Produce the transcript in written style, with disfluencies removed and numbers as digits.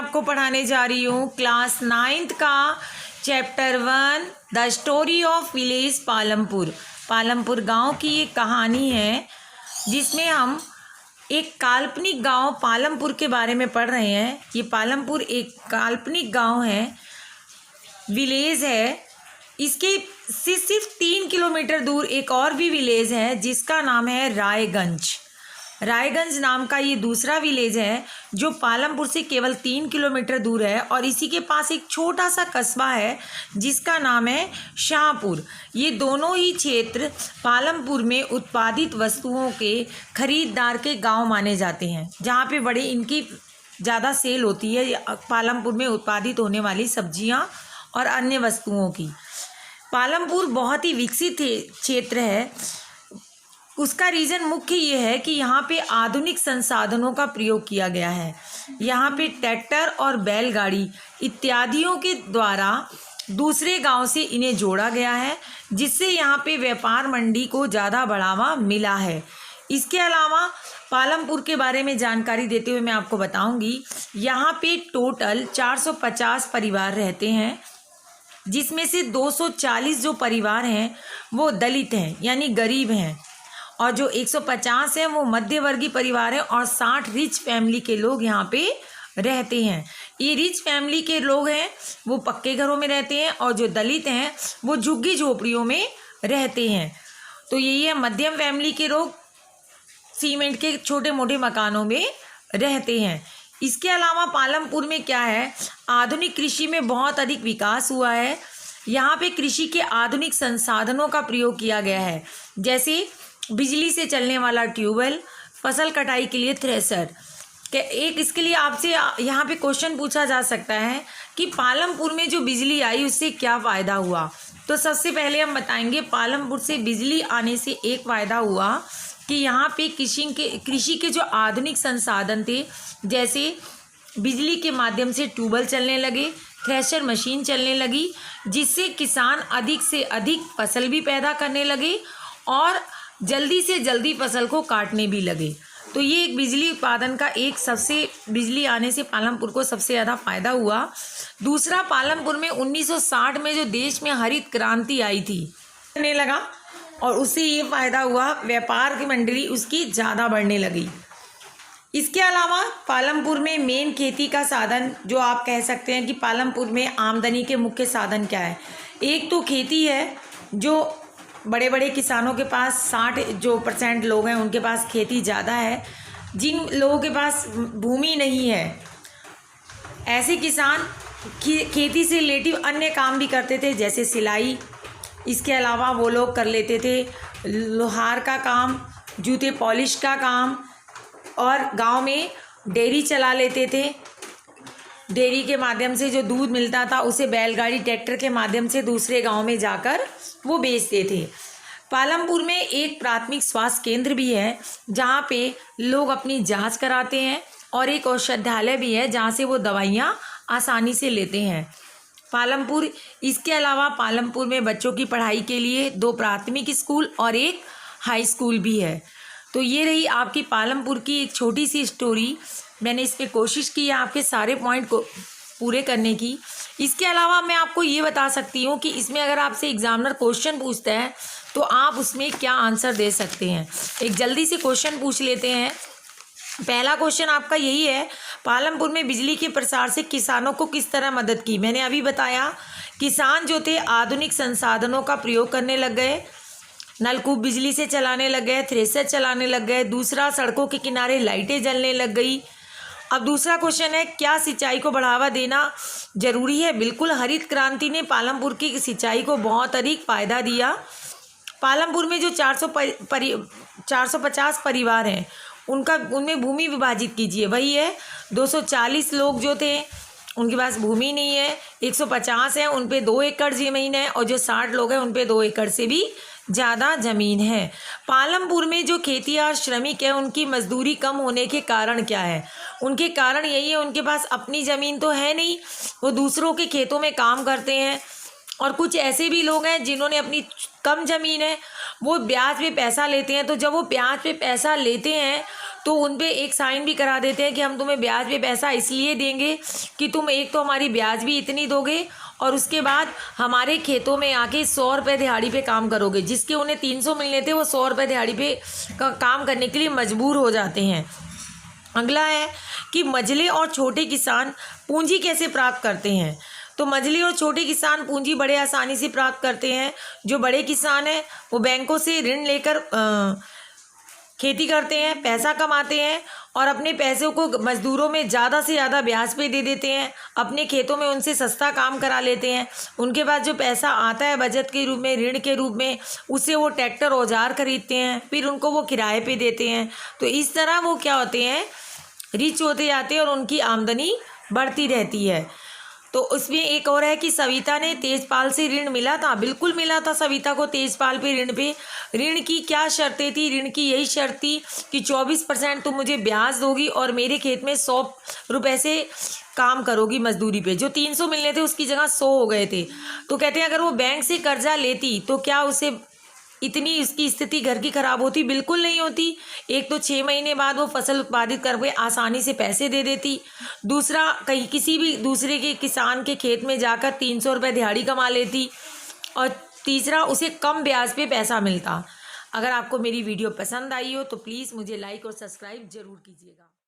आपको पढ़ाने जा रही हूँ क्लास 9th का chapter 1 the story of village Palampur. Palampur गांव की एक कहानी है जिसमें हम एक काल्पनिक गांव पालमपुर के बारे में पढ़ रहे हैं। ये पालमपुर एक काल्पनिक गांव है, विलेज है। इसके से सिर्फ 3 किलोमीटर दूर एक और भी विलेज है जिसका नाम है रायगंज। रायगंज नाम का ये दूसरा विलेज है जो पालमपुर से केवल 3 किलोमीटर दूर है, और इसी के पास एक छोटा सा कस्बा है जिसका नाम है शाहपुर। ये दोनों ही क्षेत्र पालमपुर में उत्पादित वस्तुओं के खरीदार के गांव माने जाते हैं, जहां पे बड़े इनकी ज़्यादा सेल होती है पालमपुर में उत्पादित होने वाली सब्जियां और अन्य वस्तुओं की। पालमपुर बहुत ही विकसित क्षेत्र है। उसका रीज़न मुख्य ये है कि यहाँ पे आधुनिक संसाधनों का प्रयोग किया गया है। यहाँ पे ट्रैक्टर और बैलगाड़ी इत्यादियों के द्वारा दूसरे गांव से इन्हें जोड़ा गया है, जिससे यहाँ पे व्यापार मंडी को ज़्यादा बढ़ावा मिला है। इसके अलावा पालमपुर के बारे में जानकारी देते हुए मैं आपको बताऊंगी, यहाँ पे टोटल 450 परिवार रहते हैं, जिसमें से 240 जो परिवार हैं वो दलित हैं यानी गरीब हैं, और जो 150 हैं वो मध्यवर्गीय परिवार हैं, और 60 रिच फैमिली के लोग यहाँ पे रहते हैं। ये रिच फैमिली के लोग हैं वो पक्के घरों में रहते हैं, और जो दलित हैं वो झुग्गी झोपड़ियों में रहते हैं। तो यही है, मध्यम फैमिली के लोग सीमेंट के छोटे मोटे मकानों में रहते हैं। इसके अलावा पालमपुर में क्या है, आधुनिक कृषि में बहुत अधिक विकास हुआ है। यहाँ पे कृषि के आधुनिक संसाधनों का प्रयोग किया गया है, जैसे बिजली से चलने वाला ट्यूबवेल, फसल कटाई के लिए थ्रेसर। एक इसके लिए आपसे यहाँ पे क्वेश्चन पूछा जा सकता है कि पालमपुर में जो बिजली आई उससे क्या फ़ायदा हुआ। तो सबसे पहले हम बताएंगे, पालमपुर से बिजली आने से एक फ़ायदा हुआ कि यहाँ पे कृषि के जो आधुनिक संसाधन थे, जैसे बिजली के माध्यम से ट्यूबवेल चलने लगे, थ्रेशर मशीन चलने लगी, जिससे किसान अधिक से अधिक फसल भी पैदा करने लगे और जल्दी से जल्दी फसल को काटने भी लगे। तो ये एक बिजली उत्पादन का बिजली आने से पालमपुर को सबसे ज़्यादा फायदा हुआ। दूसरा, पालमपुर में 1960 में जो देश में हरित क्रांति आई थी करने लगा, और उससे ये फायदा हुआ, व्यापार की मंडली उसकी ज़्यादा बढ़ने लगी। इसके अलावा पालमपुर में मेन खेती का साधन, जो आप कह सकते हैं कि पालमपुर में आमदनी के मुख्य साधन क्या है, एक तो खेती है। जो बड़े बड़े किसानों के पास 60% लोग हैं उनके पास खेती ज़्यादा है। जिन लोगों के पास भूमि नहीं है, ऐसे किसान खेती से रिलेटिव अन्य काम भी करते थे, जैसे सिलाई। इसके अलावा वो लोग कर लेते थे लोहार का काम, जूते पॉलिश का काम, और गांव में डेयरी चला लेते थे। डेयरी के माध्यम से जो दूध मिलता था उसे बैलगाड़ी ट्रैक्टर के माध्यम से दूसरे गांव में जाकर वो बेचते थे। पालमपुर में एक प्राथमिक स्वास्थ्य केंद्र भी है जहां पे लोग अपनी जांच कराते हैं, और एक औषधालय भी है जहां से वो दवाइयां आसानी से लेते हैं। पालमपुर, इसके अलावा पालमपुर में बच्चों की पढ़ाई के लिए 2 प्राथमिक स्कूल और एक हाई स्कूल भी है। तो ये रही आपकी पालमपुर की एक छोटी सी स्टोरी। मैंने इस पर कोशिश की है आपके सारे पॉइंट को पूरे करने की। इसके अलावा मैं आपको ये बता सकती हूँ कि इसमें अगर आपसे एग्जामिनर क्वेश्चन पूछता है तो आप उसमें क्या आंसर दे सकते हैं। एक जल्दी से क्वेश्चन पूछ लेते हैं। पहला क्वेश्चन आपका यही है, पालमपुर में बिजली के प्रसार से किसानों को किस तरह मदद की। मैंने अभी बताया, किसान जो थे आधुनिक संसाधनों का प्रयोग करने लग गए, नलकूप बिजली से चलाने लग गए, थ्रेसर चलाने लग गए। दूसरा, सड़कों के किनारे लाइटें जलने लग गई। अब दूसरा क्वेश्चन है, क्या सिंचाई को बढ़ावा देना जरूरी है। बिल्कुल, हरित क्रांति ने पालमपुर की सिंचाई को बहुत अधिक फायदा दिया। पालमपुर में जो 450 परिवार हैं उनमें भूमि विभाजित कीजिए, वही है 240 लोग जो थे उनके पास भूमि नहीं है, 150 हैं उन पे 2 एकड़ ज़मीन है, और जो 60 लोग हैं उन पे 2 एकड़ से भी ज़्यादा ज़मीन है। पालमपुर में जो खेतिहर श्रमिक है उनकी मजदूरी कम होने के कारण क्या है, उनके कारण यही है उनके पास अपनी ज़मीन तो है नहीं, वो दूसरों के खेतों में काम करते हैं। और कुछ ऐसे भी लोग हैं जिन्होंने अपनी कम ज़मीन है वो ब्याज पे पैसा लेते हैं। तो जब वो ब्याज पे पैसा लेते हैं तो उन पे एक साइन भी करा देते हैं कि हम तुम्हें ब्याज पे पैसा इसलिए देंगे कि तुम एक तो हमारी ब्याज भी इतनी दोगे और उसके बाद हमारे खेतों में आके 100 रुपये दिहाड़ी पे काम करोगे। जिसके उन्हें 300 मिलने थे वो 100 रुपये दिहाड़ी पे काम करने के लिए मजबूर हो जाते हैं। अगला है कि मझले और छोटे किसान पूंजी कैसे प्राप्त करते हैं। तो मझले और छोटे किसान पूंजी बड़े आसानी से प्राप्त करते हैं। जो बड़े किसान हैं वो बैंकों से ऋण लेकर खेती करते हैं, पैसा कमाते हैं और अपने पैसों को मजदूरों में ज़्यादा से ज़्यादा ब्याज पे दे देते हैं। अपने खेतों में उनसे सस्ता काम करा लेते हैं। उनके पास जो पैसा आता है बचत के रूप में, ऋण के रूप में, उससे वो ट्रैक्टर औजार खरीदते हैं, फिर उनको वो किराए पे देते हैं। तो इस तरह वो क्या होते हैं, रिच होते जाते हैं और उनकी आमदनी बढ़ती रहती है। तो उसमें एक और है कि सविता ने तेजपाल से ऋण मिला था। बिल्कुल मिला था सविता को तेजपाल पे ऋण की क्या शर्तें थी। ऋण की यही शर्त थी कि 24% तुम मुझे ब्याज दोगी और मेरे खेत में 100 रुपये से काम करोगी मजदूरी पे। जो 300 मिलने थे उसकी जगह 100 हो गए थे। तो कहते हैं अगर वो बैंक से कर्जा लेती तो क्या उसे इतनी इसकी स्थिति घर की खराब होती? बिल्कुल नहीं होती। एक तो 6 महीने बाद वो फसल उत्पादित करके आसानी से पैसे दे देती। दूसरा, कहीं किसी भी दूसरे के किसान के खेत में जाकर 300 रुपये दिहाड़ी कमा लेती। और तीसरा, उसे कम ब्याज पे पैसा मिलता। अगर आपको मेरी वीडियो पसंद आई हो तो प्लीज़ मुझे लाइक और सब्सक्राइब ज़रूर कीजिएगा।